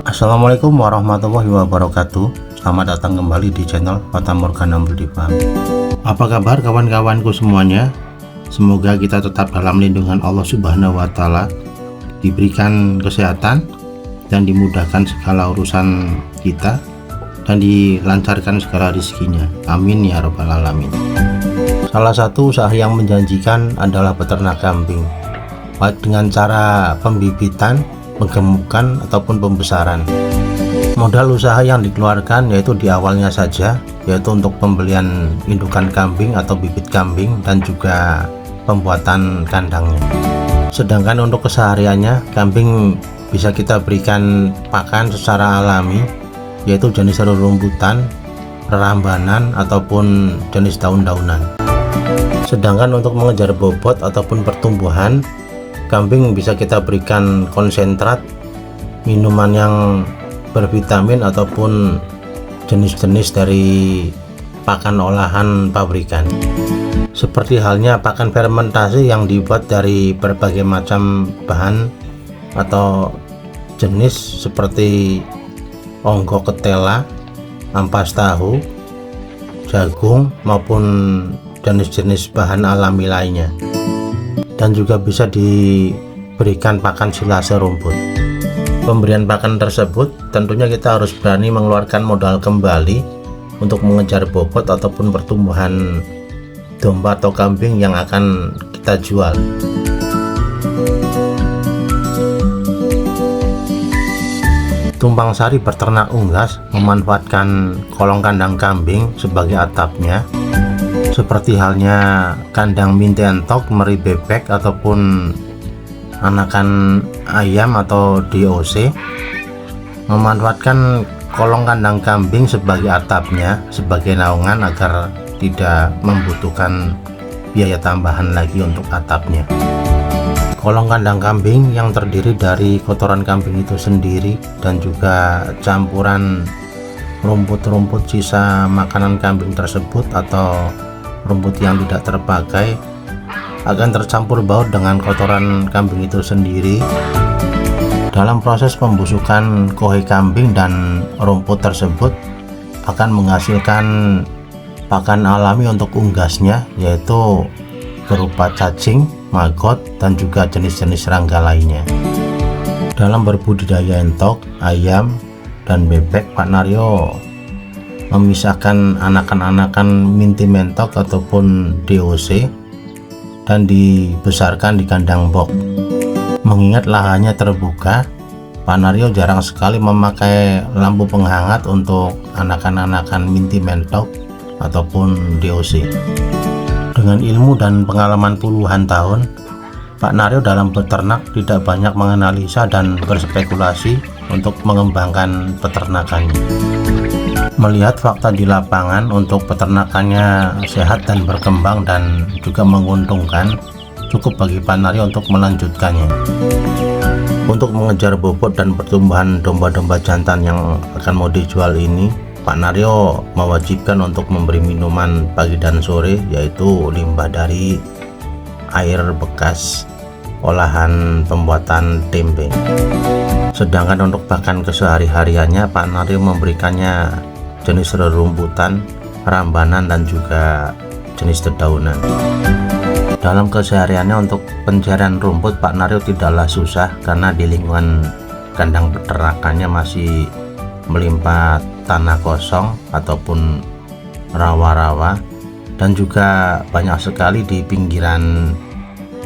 Assalamualaikum warahmatullahi wabarakatuh. Selamat datang kembali di channel Fatamorgana Multifam. Apa kabar kawan-kawanku semuanya? Semoga kita tetap dalam lindungan Allah Subhanahu wa Ta'ala, diberikan kesehatan dan dimudahkan segala urusan kita, dan dilancarkan segala rezekinya. Amin ya rabbal alamin. Salah satu usaha yang menjanjikan adalah peternak kambing, baik dengan cara pembibitan, penggemukan ataupun pembesaran. Modal usaha yang dikeluarkan yaitu di awalnya saja, yaitu untuk pembelian indukan kambing atau bibit kambing dan juga pembuatan kandangnya. Sedangkan untuk kesehariannya, kambing bisa kita berikan pakan secara alami, yaitu jenis rumbutan, rerambanan ataupun jenis daun-daunan. Sedangkan untuk mengejar bobot ataupun pertumbuhan, kambing bisa kita berikan konsentrat, minuman yang bervitamin ataupun jenis-jenis dari pakan olahan pabrikan, seperti halnya pakan fermentasi yang dibuat dari berbagai macam bahan atau jenis seperti onggo ketela, ampas tahu, jagung maupun jenis-jenis bahan alami lainnya. Dan juga bisa diberikan pakan silase rumput. Pemberian pakan tersebut tentunya kita harus berani mengeluarkan modal kembali untuk mengejar bobot ataupun pertumbuhan domba atau kambing yang akan kita jual. Tumpang Sari Beternak Unggas memanfaatkan kolong kandang kambing sebagai atapnya, seperti halnya kandang minti entok, meri bebek ataupun anakan ayam atau DOC. Memanfaatkan kolong kandang kambing sebagai atapnya, sebagai naungan agar tidak membutuhkan biaya tambahan lagi untuk atapnya. Kolong kandang kambing yang terdiri dari kotoran kambing itu sendiri dan juga campuran rumput-rumput sisa makanan kambing tersebut atau rumput yang tidak terpakai akan tercampur baur dengan kotoran kambing itu sendiri. Dalam proses pembusukan kohe kambing dan rumput tersebut akan menghasilkan pakan alami untuk unggasnya, yaitu berupa cacing, maggot, dan juga jenis-jenis serangga lainnya. Dalam berbudidaya entok, ayam, dan bebek, Pak Naryo memisahkan anakan-anakan minti mentok ataupun DOC dan dibesarkan di kandang box. Mengingat lahannya terbuka, Pak Naryo jarang sekali memakai lampu penghangat untuk anakan-anakan minti mentok ataupun DOC. Dengan ilmu dan pengalaman puluhan tahun, Pak Naryo dalam beternak tidak banyak menganalisa dan berspekulasi untuk mengembangkan peternakannya. Melihat fakta di lapangan untuk peternakannya sehat dan berkembang dan juga menguntungkan, cukup bagi Pak Naryo untuk melanjutkannya. Untuk mengejar bobot dan pertumbuhan domba-domba jantan yang akan mau dijual ini, Pak Naryo mewajibkan untuk memberi minuman pagi dan sore, yaitu limbah dari air bekas olahan pembuatan tempe. Sedangkan untuk pakan kesehari-hariannya, Pak Naryo memberikannya jenis rerumputan, rambanan, dan juga jenis dedaunan. Dalam kesehariannya untuk pencarian rumput, Pak Naryo tidaklah susah karena di lingkungan kandang peternakannya masih melimpah tanah kosong ataupun rawa-rawa, dan juga banyak sekali di pinggiran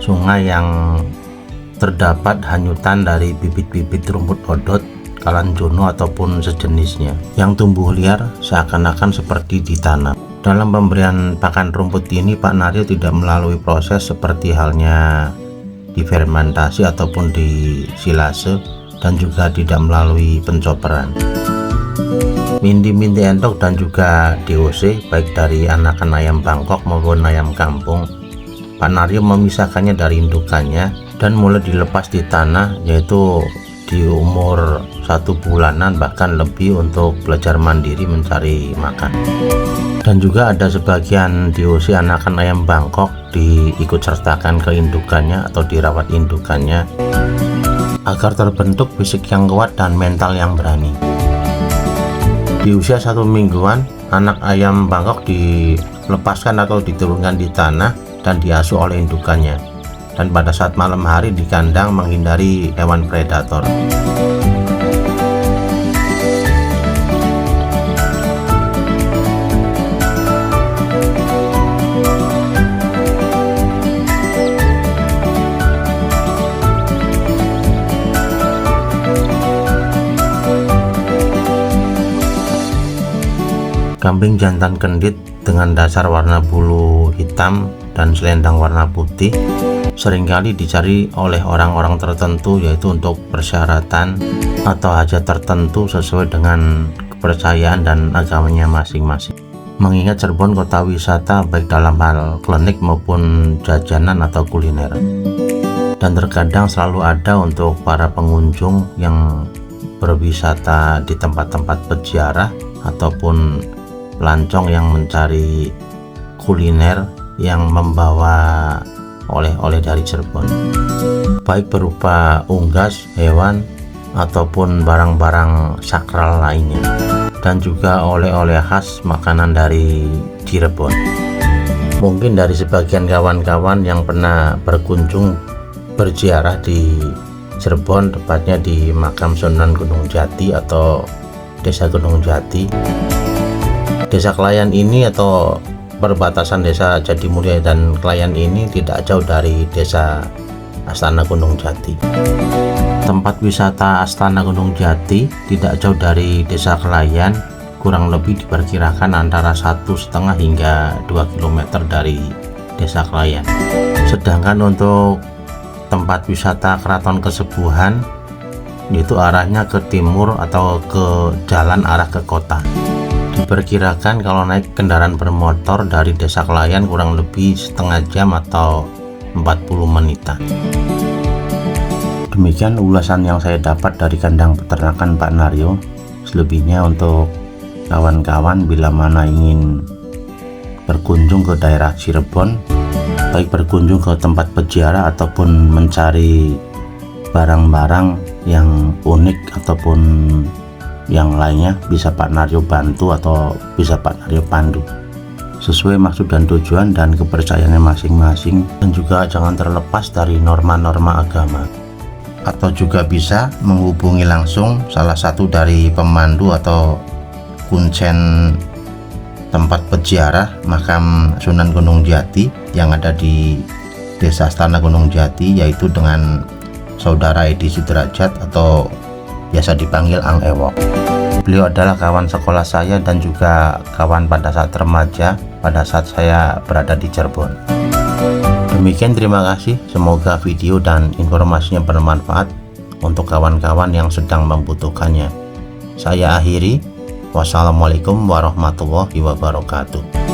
sungai yang terdapat hanyutan dari bibit-bibit rumput odot, kalanjono ataupun sejenisnya yang tumbuh liar seakan-akan seperti ditanam. Dalam pemberian pakan rumput ini, Pak Naryo tidak melalui proses seperti halnya difermentasi ataupun disilase, dan juga tidak melalui pencoperan. Minti-minti entok dan juga DOC, baik dari anakan ayam Bangkok maupun ayam kampung, Pak Naryo memisahkannya dari indukannya dan mulai dilepas di tanah, yaitu di umur 1 bulanan bahkan lebih untuk belajar mandiri mencari makan. Dan juga ada sebagian di usia anakan ayam Bangkok diikut sertakan ke indukannya atau dirawat indukannya agar terbentuk fisik yang kuat dan mental yang berani. Di usia 1 mingguan, anak ayam Bangkok dilepaskan atau diturunkan di tanah dan diasuh oleh indukannya. Dan pada saat malam hari di kandang menghindari hewan predator. Kambing jantan kendit dengan dasar warna bulu hitam dan selendang warna putih seringkali dicari oleh orang-orang tertentu, yaitu untuk persyaratan atau hajat tertentu sesuai dengan kepercayaan dan agamanya masing-masing. Mengingat Cirebon kota wisata baik dalam hal klinik maupun jajanan atau kuliner, dan terkadang selalu ada untuk para pengunjung yang berwisata di tempat-tempat berziarah ataupun pelancong yang mencari kuliner yang membawa oleh-oleh dari Cirebon, baik berupa unggas, hewan, ataupun barang-barang sakral lainnya, dan juga oleh-oleh khas makanan dari Cirebon. Mungkin dari sebagian kawan-kawan yang pernah berkunjung berziarah di Cirebon, tepatnya di makam Sunan Gunung Jati atau Desa Gunung Jati. Desa Klayan ini atau perbatasan Desa Jatimulia dan Klayan ini tidak jauh dari Desa Astana Gunung Jati. Tempat wisata Astana Gunung Jati tidak jauh dari Desa Klayan, kurang lebih diperkirakan antara 1,5 hingga 2 km dari Desa Klayan. Sedangkan untuk tempat wisata Keraton Kesepuhan itu arahnya ke timur atau ke jalan arah ke kota. Diperkirakan kalau naik kendaraan bermotor dari Desa Klayan kurang lebih setengah jam atau 40 menitan. Demikian ulasan yang saya dapat dari kandang peternakan Pak Naryo. Selebihnya untuk kawan-kawan bila mana ingin berkunjung ke daerah Cirebon, baik berkunjung ke tempat berziarah ataupun mencari barang-barang yang unik ataupun yang lainnya, bisa Pak Naryo bantu atau bisa Pak Naryo pandu sesuai maksud dan tujuan dan kepercayaannya masing-masing, dan juga jangan terlepas dari norma-norma agama. Atau juga bisa menghubungi langsung salah satu dari pemandu atau kuncen tempat berziarah makam Sunan Gunung Jati yang ada di Desa Astana Gunung Jati, yaitu dengan Saudara Edi Sudrajat atau biasa dipanggil Ang Ewok. Beliau adalah kawan sekolah saya dan juga kawan pada saat remaja pada saat saya berada di Cirebon. Demikian, terima kasih. Semoga video dan informasinya bermanfaat untuk kawan-kawan yang sedang membutuhkannya. Saya akhiri. Wassalamualaikum warahmatullahi wabarakatuh.